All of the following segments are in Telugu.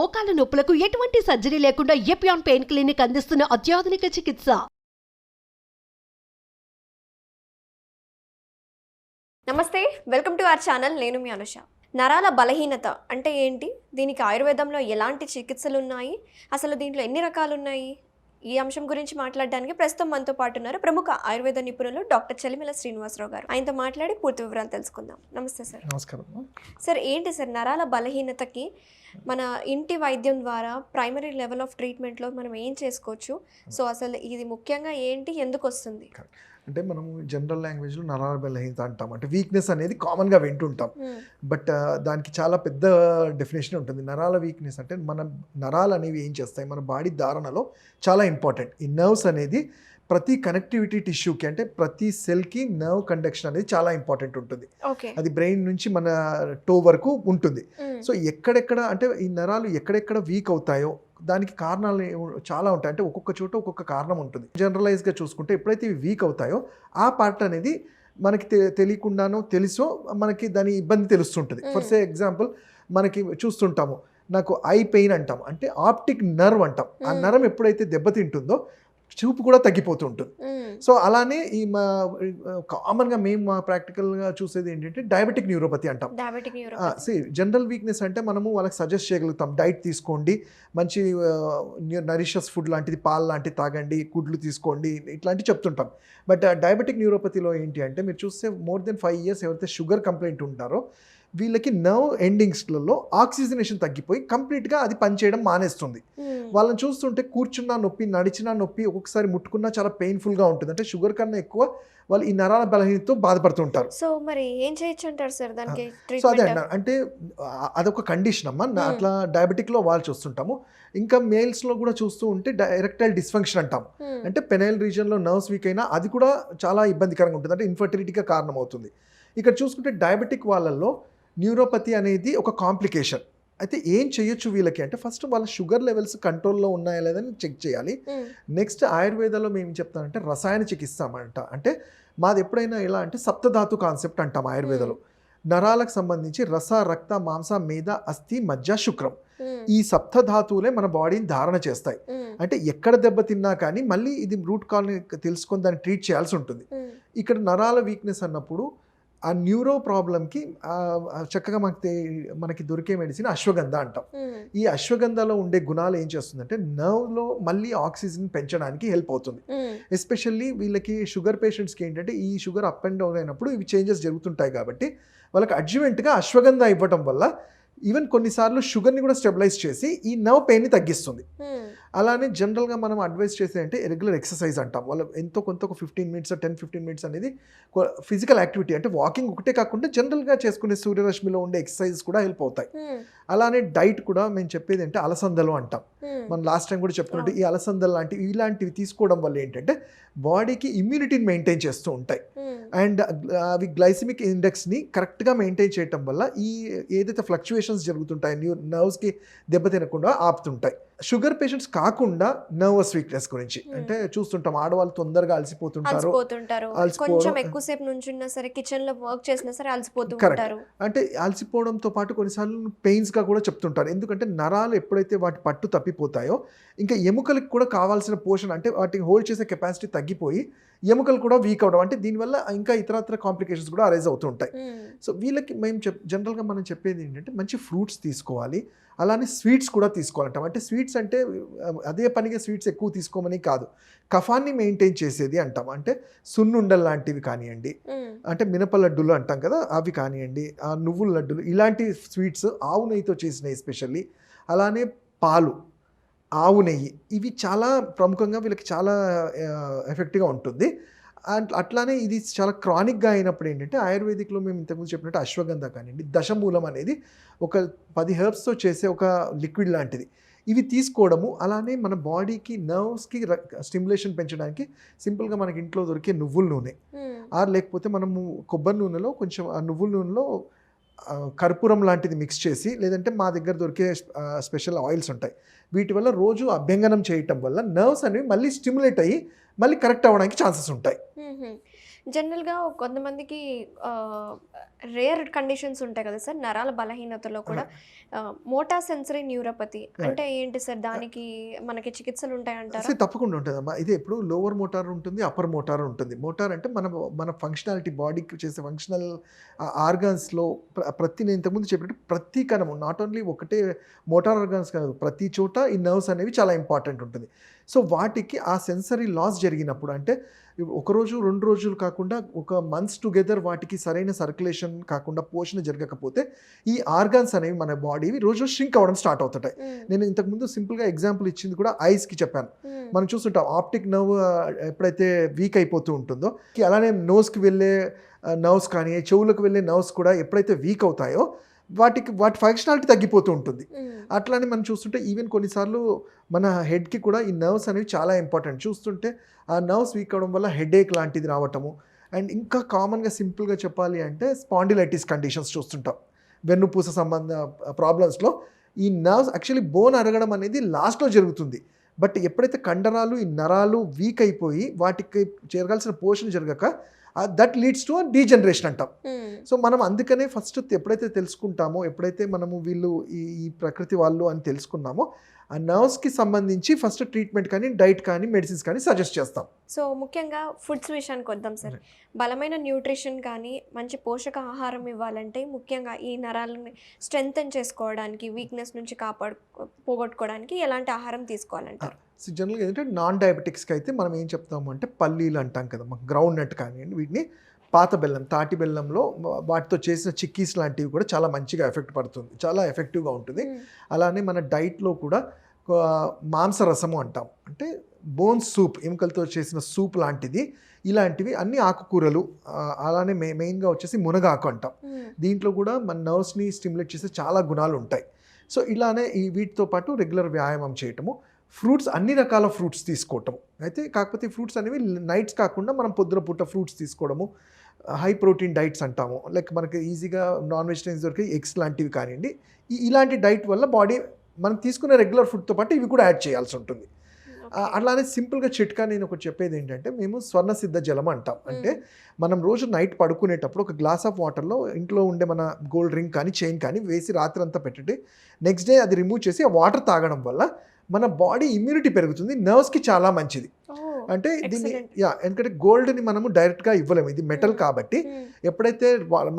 మోకాల నొప్పులకు ఎటువంటి సర్జరీ లేకుండా ఎపియాన్ పెయిన్ క్లినిక్ అందిస్తున్న అత్యాధునిక చికిత్స. నమస్తే, వెల్కమ్ టు అవర్ ఛానల్. నేను మీ అనుష. నరాల బలహీనత అంటే ఏంటి? దీనికి ఆయుర్వేదంలో ఎలాంటి చికిత్సలు ఉన్నాయి? అసలు దీంట్లో ఎన్ని రకాలు ఉన్నాయి? ఈ అంశం గురించి మాట్లాడడానికి ప్రస్తుతం మనతో పాటు ఉన్నారు ప్రముఖ ఆయుర్వేద నిపుణులు డాక్టర్ చలిమిల శ్రీనివాసరావు గారు. ఆయనతో మాట్లాడి పూర్తి వివరాలు తెలుసుకుందాం. నమస్తే సార్. నమస్కారం సార్, ఏంటి సార్ నరాల బలహీనతకి మన ఇంటి వైద్యం ద్వారా ప్రైమరీ లెవెల్ ఆఫ్ ట్రీట్మెంట్లో మనం ఏం చేసుకోవచ్చు? సో అసలు ఇది ముఖ్యంగా ఏంటి, ఎందుకు వస్తుంది? అంటే మనము జనరల్ లాంగ్వేజ్లో నరాల బలహీనత అంటాం. అంటే వీక్నెస్ అనేది కామన్గా వింటుంటాం, బట్ దానికి చాలా పెద్ద డెఫినేషన్ ఉంటుంది. నరాల వీక్నెస్ అంటే మన నరాలు అనేవి ఏం చేస్తాయి, మన బాడీ ధారణలో చాలా ఇంపార్టెంట్. ఈ నర్వ్స్ అనేది ప్రతి కనెక్టివిటీ టిష్యూకి, అంటే ప్రతి సెల్కి నర్వ్ కండక్షన్ అనేది చాలా ఇంపార్టెంట్ ఉంటుంది. అది బ్రెయిన్ నుంచి మన టో వరకు ఉంటుంది. సో ఎక్కడెక్కడ అంటే ఈ నరాలు ఎక్కడెక్కడ వీక్ అవుతాయో దానికి కారణాలు చాలా ఉంటాయి. అంటే ఒక్కొక్క చోట ఒక్కొక్క కారణం ఉంటుంది. జనరలైజ్గా చూసుకుంటే ఎప్పుడైతే ఇవి వీక్ అవుతాయో ఆ పార్ట్ అనేది మనకి తెలియకుండానో తెలుసో మనకి దాని ఇబ్బంది తెలుస్తుంటుంది. ఫర్ సే ఎగ్జాంపుల్ మనకి చూస్తుంటాము, నాకు ఐ పెయిన్ అంటాం, అంటే ఆప్టిక్ నర్వ్ అంటాం. ఆ నరం ఎప్పుడైతే దెబ్బతింటుందో చూపు కూడా తగ్గిపోతూ ఉంటుంది. సో అలానే ఈ కామన్గా మేము మా ప్రాక్టికల్గా చూసేది ఏంటంటే డయాబెటిక్ న్యూరోపతి అంటాం. జనరల్ వీక్నెస్ అంటే మనము వాళ్ళకి సజెస్ట్ చేయగలుగుతాం, డైట్ తీసుకోండి, మంచి నరిషస్ ఫుడ్ లాంటిది, పాలు లాంటివి తాగండి, గుడ్లు తీసుకోండి, ఇట్లాంటివి చెప్తుంటాం. బట్ డయాబెటిక్ న్యూరోపతిలో ఏంటి అంటే మీరు చూస్తే మోర్ దెన్ 5 years ఎవరైతే షుగర్ కంప్లైంట్ ఉంటారో వీళ్ళకి నర్వ్ ఎండింగ్స్లలో ఆక్సిజనేషన్ తగ్గిపోయి కంప్లీట్గా అది పనిచేయడం మానేస్తుంది. వాళ్ళని చూస్తుంటే కూర్చున్నా నొప్పి, నడిచినా నొప్పి, ఒక్కొక్కసారి ముట్టుకున్నా చాలా పెయిన్ఫుల్గా ఉంటుంది. అంటే షుగర్ కన్నా ఎక్కువ వాళ్ళు ఈ నరాల బలహీనతతో బాధపడుతుంటారు. సో మరి ఏం చేయొచ్చు అంటారు సార్ దానికి? సో అదే అన్నారు, అంటే అదొక కండిషన్ అమ్మా. అట్లా డయాబెటిక్లో వాళ్ళు చూస్తుంటాము. ఇంకా మేల్స్లో కూడా చూస్తూ ఉంటే ఎరెక్టైల్ డిస్ఫంక్షన్ అంటాం. అంటే పెనైల్ రీజియన్లో నర్వ్స్ వీక్ అయినా అది కూడా చాలా ఇబ్బందికరంగా ఉంటుంది, అంటే ఇన్ఫర్టిలిటీగా కారణం అవుతుంది. ఇక్కడ చూసుకుంటే డయాబెటిక్ వాళ్ళల్లో న్యూరోపతి అనేది ఒక కాంప్లికేషన్. అయితే ఏం చేయొచ్చు వీళ్ళకి అంటే ఫస్ట్ వాళ్ళ షుగర్ లెవెల్స్ కంట్రోల్లో ఉన్నాయా లేదని చెక్ చేయాలి. నెక్స్ట్ ఆయుర్వేదంలో మేము చెప్తానంటే రసాయన చికిత్స అంట. అంటే మాది ఎప్పుడైనా ఎలా అంటే సప్తధాతు కాన్సెప్ట్ అంటాం ఆయుర్వేదంలో. నరాలకు సంబంధించి రస, రక్త, మాంస, మేధ, అస్థి, మజ్జ, శుక్రం, ఈ సప్తధాతువులే మన బాడీని ధారణ చేస్తాయి. అంటే ఎక్కడ దెబ్బతిన్నా కానీ మళ్ళీ ఇది రూట్ కాల్ని తెలుసుకొని దాన్ని ట్రీట్ చేయాల్సి ఉంటుంది. ఇక్కడ నరాల వీక్నెస్ అన్నప్పుడు ఆ న్యూరో ప్రాబ్లంకి చక్కగా మనకి దొరికే మెడిసిన్ అశ్వగంధ అంటాం. ఈ అశ్వగంధలో ఉండే గుణాలు ఏం చేస్తుందంటే నర్వ్లో మళ్ళీ ఆక్సిజన్ పెంచడానికి హెల్ప్ అవుతుంది. ఎస్పెషల్లీ వీళ్ళకి షుగర్ పేషెంట్స్కి ఏంటంటే ఈ షుగర్ అప్ అండ్ డౌన్ అయినప్పుడు ఇవి చేంజెస్ జరుగుతుంటాయి కాబట్టి వాళ్ళకి అడ్జువెంట్గా అశ్వగంధ ఇవ్వటం వల్ల ఈవెన్ కొన్నిసార్లు షుగర్ని కూడా స్టెబిలైజ్ చేసి ఈ నర్వ్ పెయిన్ని తగ్గిస్తుంది. అలానే జనరల్గా మనం అడ్వైస్ చేసే అంటే రెగ్యులర్ ఎక్సర్సైజ్ అంటాం. వాళ్ళు ఎంతో కొంత ఒక 15 minutes 10-15 minutes అనేది ఫిజికల్ యాక్టివిటీ, అంటే వాకింగ్ ఒకటే కాకుండా జనరల్గా చేసుకునే సూర్యరశ్మిలో ఉండే ఎక్సర్సైజెస్ కూడా హెల్ప్ అవుతాయి. అలానే డైట్ కూడా మేము చెప్పేది అంటే అలసందలు అంటాం. మనం లాస్ట్ టైం కూడా చెప్పుకున్నట్టు ఈ అలసందలు లాంటివి ఇలాంటివి తీసుకోవడం వల్ల ఏంటంటే బాడీకి ఇమ్యూనిటీని మెయింటైన్ చేస్తూ ఉంటాయి. అండ్ అవి గ్లైసిమిక్ ఇండెక్స్ని కరెక్ట్గా మెయింటైన్ చేయటం వల్ల ఈ ఏదైతే ఫ్లక్చుయేషన్స్ జరుగుతుంటాయి నర్వ్స్కి దెబ్బతినకుండా ఆపుతుంటాయి. షుగర్ పేషెంట్స్ కాకుండా నర్వస్ వీక్నెస్ గురించి అంటే చూస్తుంటాం, ఆడవాళ్ళు తొందరగా అలసిపోతుంటారు, కొంచెం ఎక్కువసేపు నుంచున్నా సరే, కిచెన్ లో వర్క్ చేసినా సరే అలసిపోతుంటారు. అంటే అలసిపోవడంతో పాటు కొన్నిసార్లు పెయిన్స్ గా కూడా చెప్తుంటారు. ఎందుకంటే నరాలు ఎప్పుడైతే వాటి పట్టు తప్పిపోతాయో ఇంకా ఎముకలకు కూడా కావాల్సిన పోషణ, అంటే వాటిని హోల్డ్ చేసే కెపాసిటీ తగ్గిపోయి ఎముకలు కూడా వీక్ అవడం, అంటే దీనివల్ల ఇంకా ఇతరత్ర కాంప్లికేషన్స్ కూడా అరైజ్ అవుతూ ఉంటాయి. సో వీళ్ళకి మేము జనరల్గా మనం చెప్పేది ఏంటంటే మంచి ఫ్రూట్స్ తీసుకోవాలి, అలానే స్వీట్స్ కూడా తీసుకోవాలంటాం. అంటే స్వీట్స్ అంటే అదే పనిగా స్వీట్స్ ఎక్కువ తీసుకోమని కాదు, కఫాన్ని మెయింటైన్ చేసేది అంటాం. అంటే సున్నుండలు లాంటివి కానివ్వండి, అంటే మినప లడ్డూలు అంటాం కదా అవి కానివ్వండి, నువ్వుల లడ్డూలు, ఇలాంటి స్వీట్స్ ఆవు నెయ్యితో చేసినవి ఎస్పెషల్లీ, అలానే పాలు, ఆవు నెయ్యి, ఇవి చాలా ప్రముఖంగా వీళ్ళకి చాలా ఎఫెక్టివ్గా ఉంటుంది. అండ్ అట్లానే ఇది చాలా క్రానిక్గా అయినప్పుడు ఏంటంటే ఆయుర్వేదిక్లో మేము ఇంతకుముందు చెప్పినట్టు అశ్వగంధ కానివ్వండి, దశమూలం అనేది ఒక 10 herbsతో చేసే ఒక లిక్విడ్ లాంటిది, ఇవి తీసుకోవడము. అలానే మన బాడీకి నర్వ్స్కి స్టిమ్యులేషన్ పెంచడానికి సింపుల్గా మనకి ఇంట్లో దొరికే నువ్వుల నూనె, లేకపోతే మనము కొబ్బరి నూనెలో కొంచెం ఆ నువ్వుల నూనెలో కర్పూరం లాంటిది మిక్స్ చేసి, లేదంటే మా దగ్గర దొరికే స్పెషల్ ఆయిల్స్ ఉంటాయి, వీటి వల్ల రోజు అభ్యంగనం చేయటం వల్ల నర్వ్స్ అనేవి మళ్ళీ స్టిమ్యులేట్ అయ్యి మళ్ళీ కరెక్ట్ అవ్వడానికి ఛాన్సెస్ ఉంటాయి. జనరల్గా కొంతమందికి రేర్ కండిషన్స్ ఉంటాయి కదా సార్, నరాల బలహీనతలో కూడా మోటా సెన్సరీ న్యూరోపతి అంటే ఏంటి సార్, దానికి మనకి చికిత్సలు ఉంటాయంటారా? అసలు తప్పకుండా ఉంటుందమ్మా. ఇది ఎప్పుడు లోవర్ మోటార్ ఉంటుంది, అప్పర్ మోటార్ ఉంటుంది. మోటార్ అంటే మన ఫంక్షనాలిటీ, బాడీకి చేసే ఫంక్షనల్ ఆర్గాన్స్లో నేను ఇంతకుముందు చెప్పినట్టు ప్రతి కణము, నాట్ ఓన్లీ ఒకటే మోటార్ ఆర్గాన్స్ కాదు, ప్రతి చోట ఈ నర్వ్స్ అనేవి చాలా ఇంపార్టెంట్ ఉంటుంది. సో వాటికి ఆ సెన్సరీ లాస్ జరిగినప్పుడు, అంటే ఒకరోజు 2 రోజులు కాకుండా ఒక మంత్స్ టుగెదర్ వాటికి సరైన సర్క్యులేషన్ కాకుండా, పోషణ జరగకపోతే ఈ ఆర్గాన్స్ అనేవి మన బాడీవి రోజు ష్రింక్ అవ్వడం స్టార్ట్ అవుతుంటాయి. నేను ఇంతకుముందు సింపుల్గా ఎగ్జాంపుల్ ఇచ్చింది కూడా ఐస్కి చెప్పాను. మనం చూస్తుంటాం ఆప్టిక్ నర్వ్ ఎప్పుడైతే వీక్ అయిపోతూ ఉంటుందో, అలానే నోస్కి వెళ్ళే నర్వ్స్ కానీ, చెవులకు వెళ్ళే నర్వ్స్ కూడా ఎప్పుడైతే వీక్ అవుతాయో వాటి ఫంక్షనాలిటీ తగ్గిపోతూ ఉంటుంది. అట్లానే మనం చూస్తుంటే ఈవెన్ కొన్నిసార్లు మన హెడ్కి కూడా ఈ నర్వ్స్ అనేవి చాలా ఇంపార్టెంట్. చూస్తుంటే ఆ నర్వ్స్ వీక్ అవడం వల్ల హెడేక్ లాంటిది రావటము, అండ్ ఇంకా కామన్గా సింపుల్గా చెప్పాలి అంటే స్పాండిలైటిస్ కండిషన్స్ చూస్తుంటాం. వెన్నుపూస సంబంధ ప్రాబ్లమ్స్లో ఈ నర్వ్స్ యాక్చువల్లీ బోన్ అరగడం అనేది లాస్ట్లో జరుగుతుంది. బట్ ఎప్పుడైతే కండరాలు, ఈ నరాలు వీక్ అయిపోయి వాటికి జరగాల్సిన పోషణ జరగక దట్ లీడ్స్ టు డీజనరేషన్ అంటాం. సో మనం అందుకనే ఫస్ట్ ఎప్పుడైతే తెలుసుకుంటామో, ఎప్పుడైతే మనము వీళ్ళు ఈ ప్రకృతి వాళ్ళు అని తెలుసుకున్నామో, ఆ నర్వ్స్కి సంబంధించి ఫస్ట్ ట్రీట్మెంట్ కానీ, డైట్ కానీ, మెడిసిన్స్ కానీ సజెస్ట్ చేస్తాం. సో ముఖ్యంగా ఫుడ్స్ విషయానికి వద్దాం సార్. బలమైన న్యూట్రిషన్ కానీ, మంచి పోషక ఆహారం ఇవ్వాలంటే ముఖ్యంగా ఈ నరాలని స్ట్రెంగ్తెన్ చేసుకోవడానికి, వీక్నెస్ నుంచి పోగొట్టుకోవడానికి ఎలాంటి ఆహారం తీసుకోవాలంటారు? సో జనరల్గా ఏంటంటే నాన్ డయాబెటిక్స్కి అయితే మనం ఏం చెప్తాము అంటే పల్లీలు అంటాం కదా, గ్రౌండ్ నట్ కానివ్వండి, వీటిని పాత బెల్లం, తాటి బెల్లంలో వాటితో చేసిన చిక్కీస్ లాంటివి కూడా చాలా మంచిగా ఎఫెక్ట్ పడుతుంది, చాలా ఎఫెక్టివ్గా ఉంటుంది. అలానే మన డైట్లో కూడా మాంసరసము అంటాం, అంటే బోన్ సూప్, ఎముకలతో చేసిన సూప్ లాంటిది, ఇలాంటివి అన్ని ఆకుకూరలు. అలానే మెయిన్గా వచ్చేసి మునగాకు అంటాం. దీంట్లో కూడా మన నర్వ్స్ని స్టిమ్యులేట్ చేసే చాలా గుణాలు ఉంటాయి. సో ఇలానే వీటితో పాటు రెగ్యులర్ వ్యాయామం చేయటము, ఫ్రూట్స్, అన్ని రకాల ఫ్రూట్స్ తీసుకోవటం. అయితే కాకపోతే ఫ్రూట్స్ అనేవి నైట్స్ కాకుండా మనం పొద్దున పూట ఫ్రూట్స్ తీసుకోవడము, హై ప్రోటీన్ డైట్స్ అంటాము, లైక్ మనకి ఈజీగా నాన్ వెజిటేరియన్స్ దొరికే ఎగ్స్ లాంటివి కానివ్వండి. ఇలాంటి డైట్ వల్ల బాడీ మనం తీసుకునే రెగ్యులర్ ఫుడ్తో పాటు ఇవి కూడా యాడ్ చేయాల్సి ఉంటుంది. అలానే సింపుల్గా చిట్కా నేను ఒకటి చెప్పేది ఏంటంటే, మేము స్వర్ణ సిద్ధ జలం అంటాం. అంటే మనం రోజు నైట్ పడుకునేటప్పుడు ఒక గ్లాస్ ఆఫ్ వాటర్లో ఇంట్లో ఉండే మన గోల్డ్ రింగ్ కానీ, చైన్ కానీ వేసి రాత్రి అంతా పెట్టి నెక్స్ట్ డే అది రిమూవ్ చేసి ఆ వాటర్ తాగడం వల్ల మన బాడీ ఇమ్యూనిటీ పెరుగుతుంది, నర్వ్స్కి చాలా మంచిది. అంటే దీన్ని ఎందుకంటే గోల్డ్ని మనము డైరెక్ట్గా ఇవ్వలేము, ఇది మెటల్ కాబట్టి ఎప్పుడైతే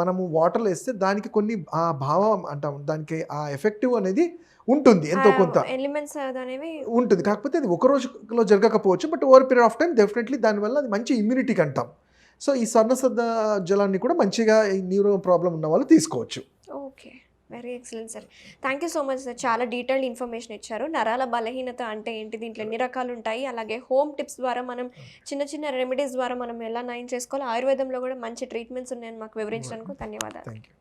మనము వాటర్లో వేస్తే దానికి కొన్ని ఆ భావం అంటాం, దానికి ఆ ఎఫెక్టివ్ అనేది ఉంటుంది, ఎంతో కొంత ఎలిమెంట్స్ అనేవి ఉంటుంది. కాకపోతే అది ఒక రోజులో జరగకపోవచ్చు, but over period of time definitely దానివల్ల అది మంచి ఇమ్యూనిటీకి అంటాం. సో ఈ స్వర్ణసిద్ధ జలాన్ని కూడా మంచిగా ఈ న్యూరో ప్రాబ్లం ఉన్న వాళ్ళు తీసుకోవచ్చు. Okay, very excellent sir. Thank you so much sir, చాలా డీటెయిల్డ్ ఇన్ఫర్మేషన్ ఇచ్చారు. నరాల బలహీనత అంటే ఏంటి, దీంట్లో ఎన్ని రకాలు ఉంటాయి, అలాగే హోమ్ టిప్స్ ద్వారా మనం చిన్న చిన్న రెమెడీస్ ద్వారా మనం ఎలా నయం చేసుకోవాలి, ఆయుర్వేదంలో కూడా మంచి ట్రీట్మెంట్స్ ఉన్నాయని మాకు వివరించడానికి ధన్యవాదాలు. Thank you.